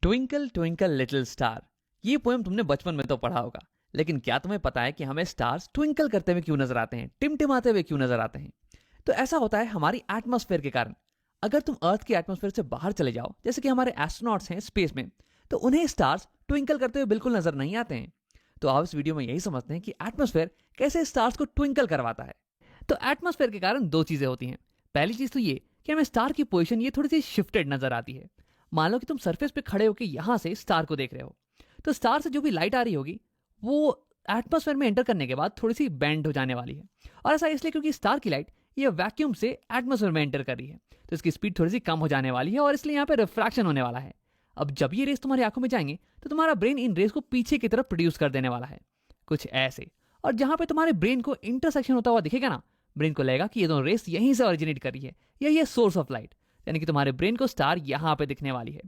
Twinkle twinkle little star, ये poem तुमने बचपन में तो पढ़ा होगा। लेकिन क्या तुम्हें पता है कि हमें स्टार्स ट्विंकल करते हुए क्यों नजर आते हैं, टिमटिमाते हुए क्यों नजर आते हैं? तो ऐसा होता है हमारी एटमॉस्फेयर के कारण। अगर तुम अर्थ की एटमॉस्फेयर से बाहर चले जाओ, जैसे कि हमारे एस्ट्रोनॉट्स हैं स्पेस में, तो उन्हें स्टार्स ट्विंकल करते हुए बिल्कुल नजर नहीं आते हैं। तो आप इस वीडियो में यही समझते हैं कि एटमॉस्फेयर कैसे स्टार्स को ट्विंकल करवाता है। तो एटमॉस्फेयर के कारण दो चीजें होती हैं। पहली चीज तो ये कि हमें स्टार की पोजीशन ये थोड़ी सी शिफ्टेड नजर आती है। मान लो कि तुम सरफेस पे खड़े होकर यहां से स्टार को देख रहे हो, तो स्टार से जो भी लाइट आ रही होगी वो एटमॉस्फेयर में एंटर करने के बाद थोड़ी सी बेंड हो जाने वाली है। और ऐसा इसलिए क्योंकि स्टार की लाइट ये वैक्यूम से एटमॉस्फेयर में एंटर कर रही है, तो इसकी स्पीड थोड़ी सी कम हो जाने वाली है और इसलिए यहाँ पे रिफ्रैक्शन होने वाला है। अब जब ये रेस तुम्हारी आंखों में जाएंगे तो तुम्हारा ब्रेन इन रेस को पीछे की तरफ प्रोड्यूस कर देने वाला है, कुछ ऐसे। और जहां पे तुम्हारे ब्रेन को इंटरसेक्शन होता हुआ दिखेगा ना, ब्रेन को लगेगा कि ये दोनों रेस यहीं से ओरिजिनेट कर रही है, यही है सोर्स ऑफ लाइट। यानी कि तुम्हारे ब्रेन को स्टार यहां पे दिखने वाली है।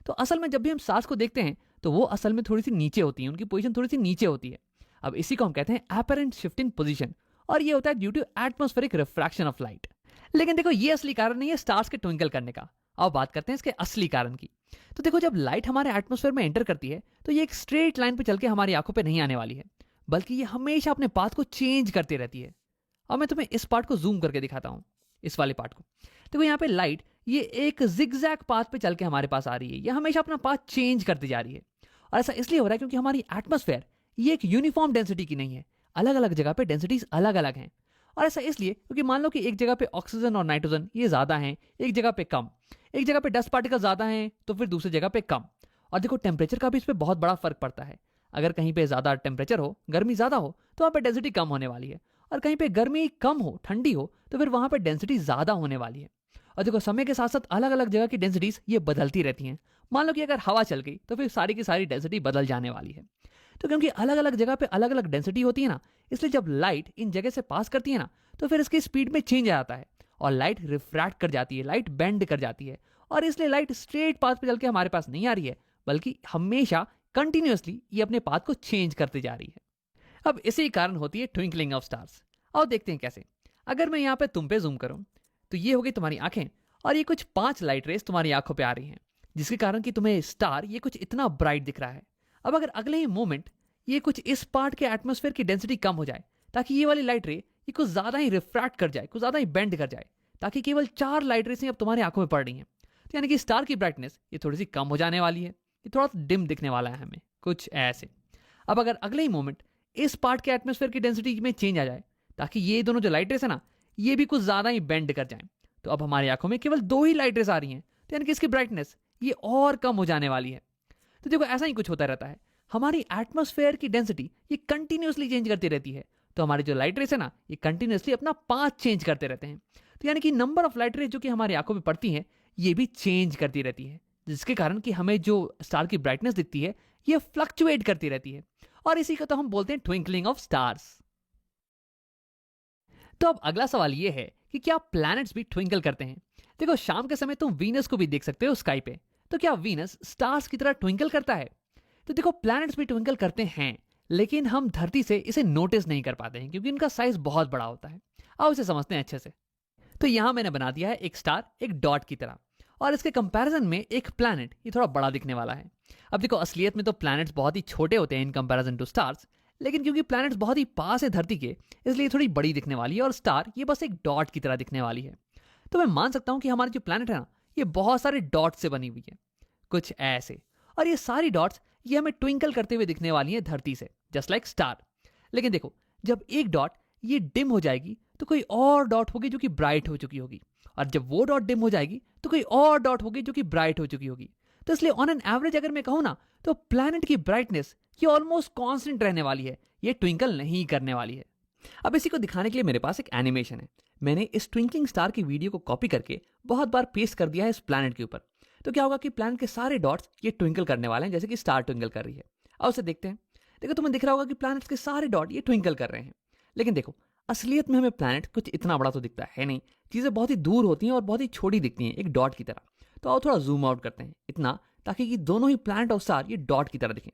तो असल में जब भी हम स्टार्स को देखते हैं तो वो असल में थोड़ी सी नीचे होती है, उनकी पोजीशन थोड़ी सी नीचे होती है। अब इसी को हम कहते हैं एपरेंट शिफ्ट इन पोजीशन, और ये होता है due to atmospheric refraction of light. लेकिन देखो, ये असली कारण नहीं है स्टार्स के ट्विंकल करने का। अब बात करते हैं इसके असली कारण की। तो देखो, जब लाइट हमारे एटमॉस्फेयर में एंटर करती है तो ये एक स्ट्रेट लाइन पे चल के हमारी आंखों पे नहीं आने वाली है, बल्कि ये हमेशा अपने पाथ को चेंज करती रहती है। अब मैं तुम्हें इस पार्ट को जूम करके दिखाता हूं, इस वाले पार्ट को। देखो, यहाँ पे लाइट ये एक जिगजैग पाथ पे चल के हमारे पास आ रही है, ये हमेशा अपना पाथ चेंज करती जा रही है। और ऐसा इसलिए हो रहा है क्योंकि हमारी एटमॉस्फेयर ये एक यूनिफॉर्म डेंसिटी की नहीं है, अलग अलग जगह पे डेंसिटीज अलग अलग हैं। और ऐसा इसलिए क्योंकि मान लो कि एक जगह पे ऑक्सीजन और नाइट्रोजन ये ज्यादा हैं, एक जगह पे कम, एक जगह पे डस्ट पार्टिकल ज्यादा हैं तो फिर दूसरी जगह पे कम। और देखो, टेम्परेचर का भी इस पर बहुत बड़ा फर्क पड़ता है। अगर कहीं पे ज्यादा टेम्परेचर हो, गर्मी ज्यादा हो, तो वहां पे डेंसिटी कम होने वाली है। और कहीं पे गर्मी कम हो, ठंडी हो, तो फिर वहां पे डेंसिटी ज्यादा होने वाली है। और देखो, समय के साथ साथ अलग अलग जगह की डेंसिटीज ये बदलती रहती हैं। मान लो कि अगर हवा चल गई तो फिर सारी की सारी डेंसिटी बदल जाने वाली है। तो क्योंकि अलग अलग जगह पे अलग अलग डेंसिटी होती है ना, इसलिए जब लाइट इन जगह से पास करती है ना, तो फिर इसकी स्पीड में चेंज आ जाता है और लाइट रिफ्रैक्ट कर जाती है, लाइट बेंड कर जाती है। और इसलिए लाइट स्ट्रेट पाथ पे चल के हमारे पास नहीं आ रही है, बल्कि हमेशा कंटिन्यूअसली ये अपने पाथ को चेंज करती जा रही है। अब इसी कारण होती है ट्विंकलिंग ऑफ स्टार्स। और देखते हैं कैसे। अगर मैं यहाँ पे तुम पे जूम करूं तो ये होगी तुम्हारी आंखें, और ये कुछ 5 लाइट रेस तुम्हारी आंखों पे आ रही हैं, जिसके कारण कि तुम्हें स्टार ये कुछ इतना ब्राइट दिख रहा है। अब अगर अगले ही मोमेंट ये कुछ इस पार्ट के एटमॉस्फेयर की डेंसिटी कम हो जाए, ताकि ये वाली लाइट रे ये कुछ ज्यादा ही रिफ्रैक्ट कर जाए, कुछ ज्यादा ही बेंड कर जाए, ताकि केवल 4 लाइट रेस अब तुम्हारी आंखों में पड़ रही हैं, तो यानी कि स्टार की ब्राइटनेस ये थोड़ी सी कम हो जाने वाली है, ये थोड़ा सा डिम दिखने वाला है हमें, कुछ ऐसे। अब अगर अगले ही मोमेंट इस पार्ट के एटमॉस्फेयर की डेंसिटी में चेंज आ जाए, ताकि ये दोनों जो लाइट रेस है ना, ये भी कुछ ज्यादा ही बेंड कर जाए, तो अब हमारी आंखों में केवल 2 ही लाइट रेस आ रही हैं, तो यानी कि इसकी ब्राइटनेस ये और कम हो जाने वाली है। तो देखो, ऐसा ही कुछ होता रहता है। हमारी एटमॉस्फेयर की डेंसिटी ये कंटिन्यूअसली चेंज करती रहती है, तो हमारी जो लाइट रेस है ना, ये कंटिन्यूअसली अपना पाथ चेंज करते रहते हैं। तो यानी कि नंबर ऑफ लाइट रेस जो कि हमारी आंखों में पड़ती हैं, ये भी चेंज करती रहती है, जिसके कारण कि हमें जो स्टार की ब्राइटनेस दिखती है ये फ्लक्चुएट करती रहती है। और इसी को तो हम बोलते हैं ट्विंकलिंग ऑफ स्टार्स। तो अब अगला सवाल ये है कि क्या प्लैनेट्स भी ट्विंकल करते हैं? देखो, शाम के समय तुम वीनस को भी देख सकते हो स्काई पे, तो क्या वीनस स्टार्स की तरह ट्विंकल करता है? तो देखो, प्लैनेट्स भी ट्विंकल करते हैं, लेकिन हम धरती से इसे नोटिस नहीं कर पाते हैं क्योंकि इनका साइज बहुत बड़ा होता है। आओ इसे समझते हैं अच्छे से। तो यहां मैंने बना दिया है एक स्टार एक डॉट की तरह, और इसके कंपैरिजन में एक प्लैनेट ये थोड़ा बड़ा दिखने वाला है। अब देखो, असलियत में तो प्लैनेट्स बहुत ही छोटे होते हैं इन कंपैरिजन टू स्टार्स, लेकिन क्योंकि प्लैनेट्स बहुत ही पास है धरती के, इसलिए थोड़ी बड़ी दिखने वाली है, और स्टार ये बस एक डॉट की तरह दिखने वाली है। तो मैं मान सकता हूं कि हमारी जो प्लैनेट है ना, ये बहुत सारे डॉट्स से बनी हुई है, कुछ ऐसे। और ये सारी डॉट्स ये हमें ट्विंकल करते हुए दिखने वाली है धरती से, जस्ट लाइक स्टार। लेकिन देखो, जब एक डॉट ये डिम हो जाएगी तो कोई और डॉट होगी जो कि ब्राइट हो चुकी होगी, और जब वो डॉट डिम हो जाएगी तो कोई और डॉट होगी जो कि ब्राइट हो चुकी होगी। तो इसलिए ऑन एन एवरेज अगर मैं कहूं ना, तो प्लैनेट की ब्राइटनेस ये ऑलमोस्ट कांस्टेंट रहने वाली है, ये ट्विंकल नहीं करने वाली है। अब इसी को दिखाने के लिए मेरे पास एक एनिमेशन है। मैंने इस ट्विंकलिंग स्टार की वीडियो को कॉपी करके बहुत बार पेस्ट कर दिया है इस प्लैनेट के ऊपर। तो क्या होगा कि प्लैनेट के सारे डॉट्स ये ट्विंकल करने वाले हैं, जैसे कि स्टार ट्विंकल कर रही है। अब उसे देखते हैं। देखो, तुम्हें दिख रहा होगा कि प्लैनेट्स के सारे डॉट ये ट्विंकल कर रहे हैं। लेकिन देखो, असलियत में हमें प्लैनेट कुछ इतना बड़ा तो दिखता है नहीं, चीजें बहुत ही दूर होती हैं और बहुत ही छोटी दिखती हैं, एक डॉट की तरह। तो आओ थोड़ा जूम आउट करते हैं, इतना ताकि कि दोनों ही प्लैनेट और स्टार ये डॉट की तरह दिखें।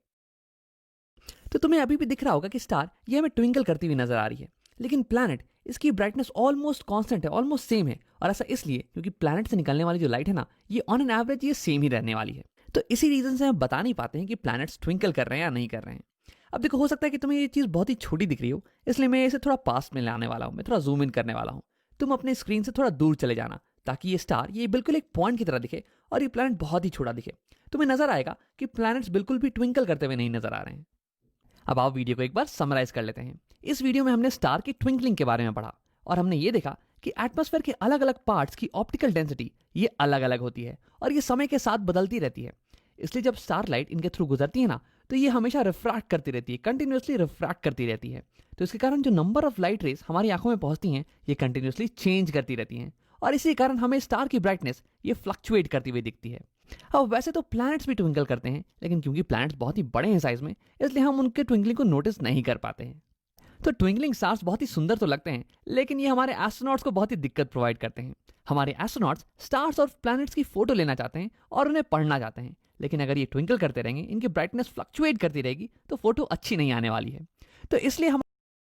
तो तुम्हें अभी भी दिख रहा होगा कि स्टार ये हमें ट्विंकल करती हुई नजर आ रही है, लेकिन प्लैनेट इसकी ब्राइटनेस ऑलमोस्ट कांस्टेंट है, ऑलमोस्ट सेम है। और ऐसा इसलिए क्योंकि प्लैनेट से निकलने वाली जो लाइट है ना, ये ऑन एन एवरेज ये सेम ही रहने वाली है। तो इसी रीजन से हम बता नहीं पाते हैं कि प्लैनेट्स ट्विंकल कर रहे हैं या नहीं कर रहे हैं। अब देखो, हो सकता है कि तुम्हें ये चीज़ बहुत ही छोटी दिख रही हो, इसलिए मैं इसे थोड़ा पास में लाने वाला हूँ, मैं थोड़ा जूम इन करने वाला हूँ। तुम अपने स्क्रीन से थोड़ा दूर चले जाना, ताकि ये स्टार ये बिल्कुल एक पॉइंट की तरह दिखे और ये प्लैनेट बहुत ही छोटा दिखे। तुम्हें नजर आएगा कि प्लैनेट्स बिल्कुल भी ट्विंकल करते हुए नहीं नजर आ रहे हैं। अब आओ वीडियो को एक बार समराइज कर लेते हैं। इस वीडियो में हमने स्टार की ट्विंकलिंग के बारे में पढ़ा और हमने ये देखा कि एटमॉस्फेयर के अलग अलग पार्ट्स की ऑप्टिकल डेंसिटी ये अलग अलग होती है और ये समय के साथ बदलती रहती है। इसलिए जब स्टार लाइट इनके थ्रू गुजरती है ना, तो ये हमेशा रिफ्रैक्ट करती रहती है, कंटिन्यूसली रिफ्रैक्ट करती रहती है। तो इसके कारण जो नंबर ऑफ लाइट रेज हमारी आंखों में पहुंचती हैं, ये कंटिन्यूसली चेंज करती रहती हैं और इसी कारण हमें स्टार की ब्राइटनेस ये फ्लक्चुएट करती हुई दिखती है। अब वैसे तो प्लैनेट्स भी ट्विंकल करते हैं, लेकिन क्योंकि प्लैनेट्स बहुत ही बड़े हैं साइज में, इसलिए हम उनके ट्विंकलिंग को नोटिस नहीं कर पाते हैं। तो ट्विंकलिंग स्टार्स बहुत ही सुंदर तो लगते हैं, लेकिन ये हमारे एस्ट्रोनॉट्स को बहुत ही दिक्कत प्रोवाइड करते हैं। हमारे एस्ट्रोनॉट्स स्टार्स और प्लैनेट्स की फोटो लेना चाहते हैं और उन्हें पढ़ना चाहते हैं, लेकिन अगर ये ट्विंकल करते रहेंगे, इनकी ब्राइटनेस फ्लक्चुएट करती रहेगी, तो फोटो अच्छी नहीं आने वाली है। तो इसलिए हम